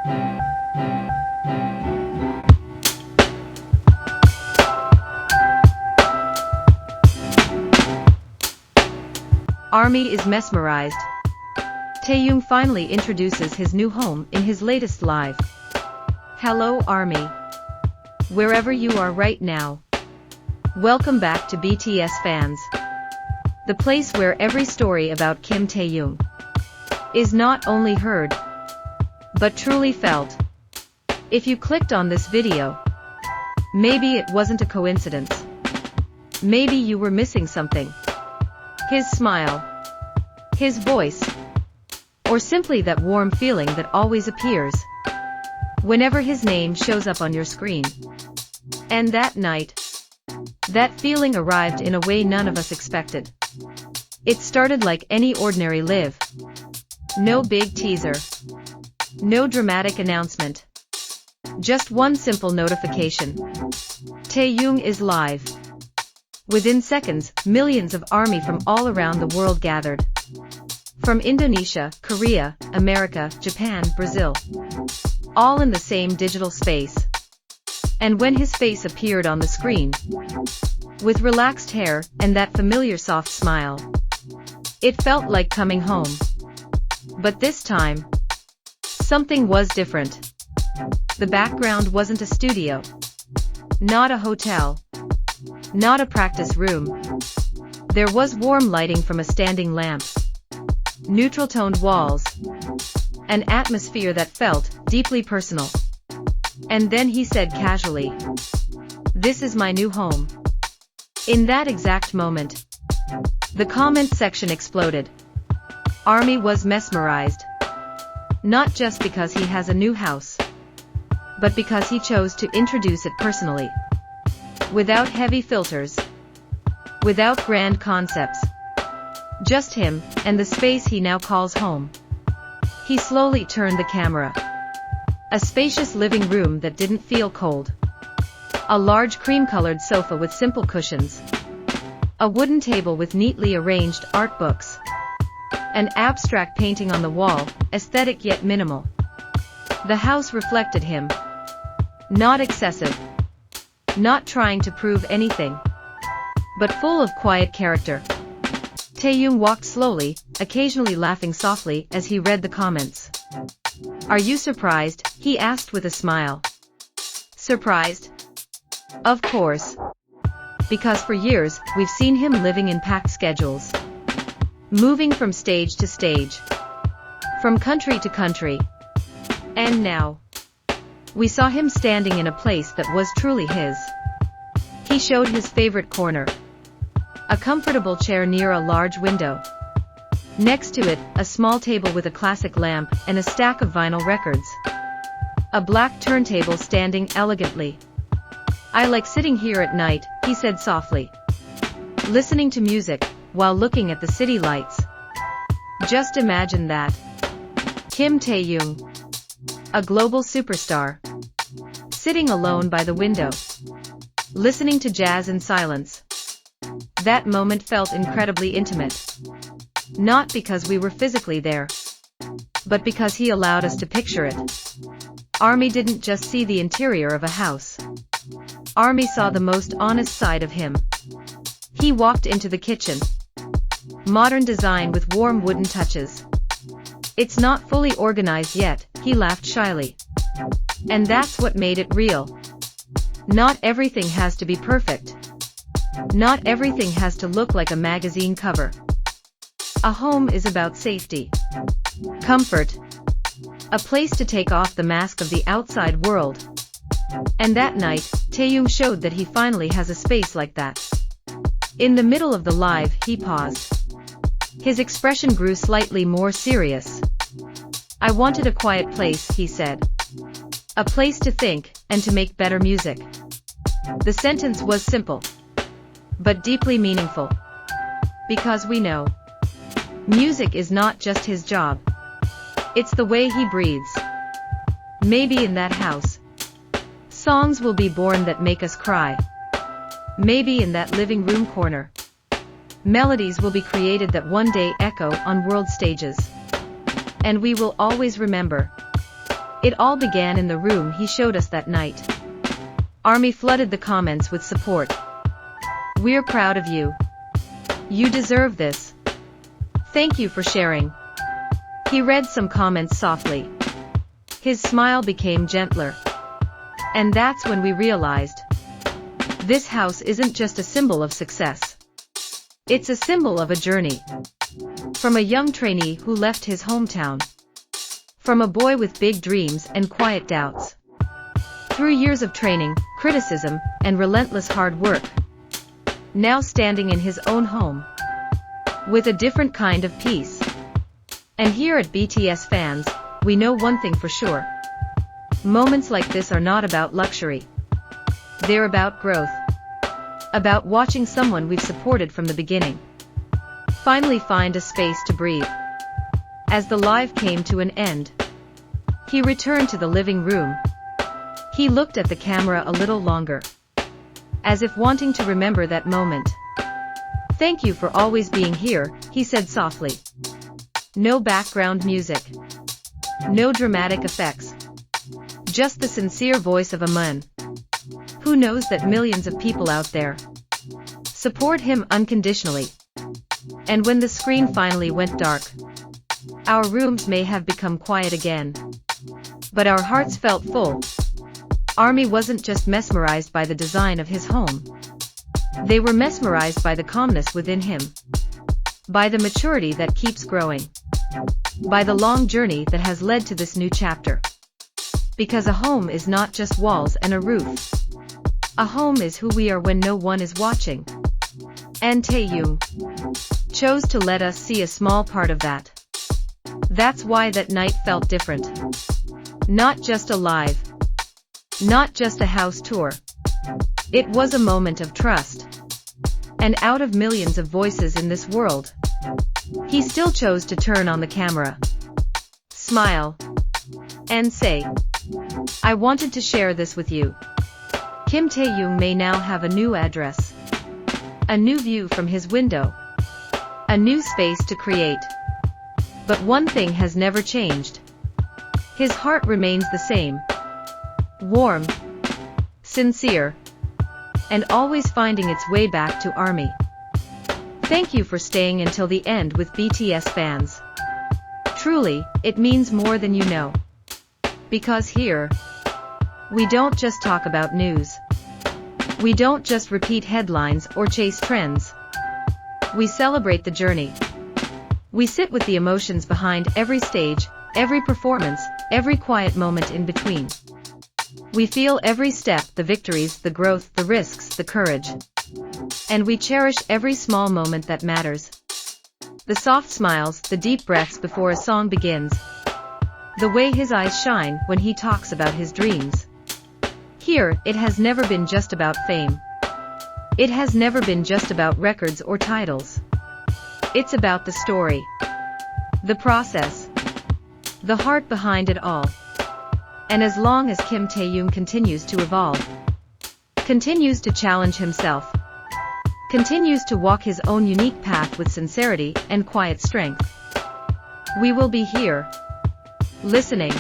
ARMY is mesmerized. Taehyung finally introduces his new home in his latest live. Hello ARMY. Wherever you are right now. Welcome back to BTS fans. The place where every story about Kim Taehyung is not only heard, but truly felt. If you clicked on this video, maybe it wasn't a coincidence. Maybe you were missing something. His smile, his voice, or simply that warm feeling that always appears whenever his name shows up on your screen. And that night, that feeling arrived in a way none of us expected. It started like any ordinary live. No big teaser. No dramatic announcement. Just one simple notification. Taehyung is live. Within seconds, millions of ARMY from all around the world gathered. From Indonesia, Korea, America, Japan, Brazil. All in the same digital space. And when his face appeared on the screen, with relaxed hair and that familiar soft smile, it felt like coming home. But this time, something was different. The background wasn't a studio. Not a hotel. Not a practice room. There was warm lighting from a standing lamp. Neutral-toned walls. An atmosphere that felt deeply personal. And then he said casually, "This is my new home." In that exact moment, the comment section exploded. ARMY was mesmerized. Not just because he has a new house, but because he chose to introduce it personally. Without heavy filters. Without grand concepts. Just him, and the space he now calls home. He slowly turned the camera. A spacious living room that didn't feel cold. A large cream-colored sofa with simple cushions. A wooden table with neatly arranged art books. An abstract painting on the wall, aesthetic yet minimal. The house reflected him. Not excessive. Not trying to prove anything. But full of quiet character. Taehyung walked slowly, occasionally laughing softly as he read the comments. "Are you surprised?" he asked with a smile. Surprised? Of course. Because for years, we've seen him living in packed schedules. Moving from stage to stage. From country to country. And now, we saw him standing in a place that was truly his. He showed his favorite corner. A comfortable chair near a large window. Next to it, a small table with a classic lamp and a stack of vinyl records. A black turntable standing elegantly. "I like sitting here at night," he said softly. "Listening to music, while looking at the city lights." Just imagine that. Kim Taehyung, a global superstar, sitting alone by the window, listening to jazz in silence. That moment felt incredibly intimate. Not because we were physically there, but because he allowed us to picture it. ARMY didn't just see the interior of a house. ARMY saw the most honest side of him. He walked into the kitchen. Modern design with warm wooden touches. "It's not fully organized yet," he laughed shyly. And that's what made it real. Not everything has to be perfect. Not everything has to look like a magazine cover. A home is about safety. Comfort. A place to take off the mask of the outside world. And that night, Taehyung showed that he finally has a space like that. In the middle of the live, he paused. His expression grew slightly more serious. "I wanted a quiet place," he said. "A place to think, and to make better music." The sentence was simple, but deeply meaningful. Because we know, music is not just his job. It's the way he breathes. Maybe in that house, songs will be born that make us cry. Maybe in that living room corner, melodies will be created that one day echo on world stages. And we will always remember, It all began in the room he showed us that night. ARMY flooded the comments with support. "We're proud of you. You deserve this. Thank you for sharing." He read some comments softly. His smile became gentler. And that's when we realized. This house isn't just a symbol of success. It's a symbol of a journey. From a young trainee who left his hometown. From a boy with big dreams and quiet doubts. Through years of training, criticism, and relentless hard work. Now standing in his own home. With a different kind of peace. And here at BTS fans, we know one thing for sure. Moments like this are not about luxury. They're about growth. About watching someone we've supported from the beginning. Finally find a space to breathe. As the live came to an end, he returned to the living room. He looked at the camera a little longer. As if wanting to remember that moment. "Thank you for always being here," he said softly. No background music. No dramatic effects. Just the sincere voice of a man who knows that millions of people out there support him unconditionally. And when the screen finally went dark, our rooms may have become quiet again. But our hearts felt full. ARMY wasn't just mesmerized by the design of his home. They were mesmerized by the calmness within him. By the maturity that keeps growing. By the long journey that has led to this new chapter. Because a home is not just walls and a roof. A home is who we are when no one is watching. And Taehyung chose to let us see a small part of that. That's why that night felt different. Not just a live. Not just a house tour. It was a moment of trust. And out of millions of voices in this world, he still chose to turn on the camera, smile, and say, "I wanted to share this with you." Kim Taehyung may now have a new address. A new view from his window. A new space to create. But one thing has never changed. His heart remains the same. Warm, sincere, and always finding its way back to ARMY. Thank you for staying until the end with BTS fans. Truly, it means more than you know. Because here, we don't just talk about news. We don't just repeat headlines or chase trends. We celebrate the journey. We sit with the emotions behind every stage, every performance, every quiet moment in between. We feel every step, the victories, the growth, the risks, the courage. And we cherish every small moment that matters. The soft smiles, the deep breaths before a song begins. The way his eyes shine when he talks about his dreams. Here, it has never been just about fame. It has never been just about records or titles. It's about the story. The process. The heart behind it all. And as long as Kim Taehyung continues to evolve, continues to challenge himself, continues to walk his own unique path with sincerity and quiet strength, we will be here, listening,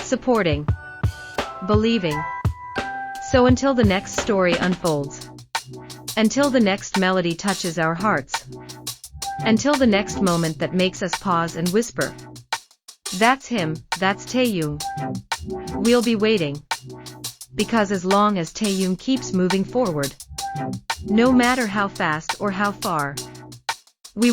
supporting, believing. So until the next story unfolds, until the next melody touches our hearts, until the next moment that makes us pause and whisper, "That's him, that's Taehyung," we'll be waiting. Because as long as Taehyung keeps moving forward, no matter how fast or how far,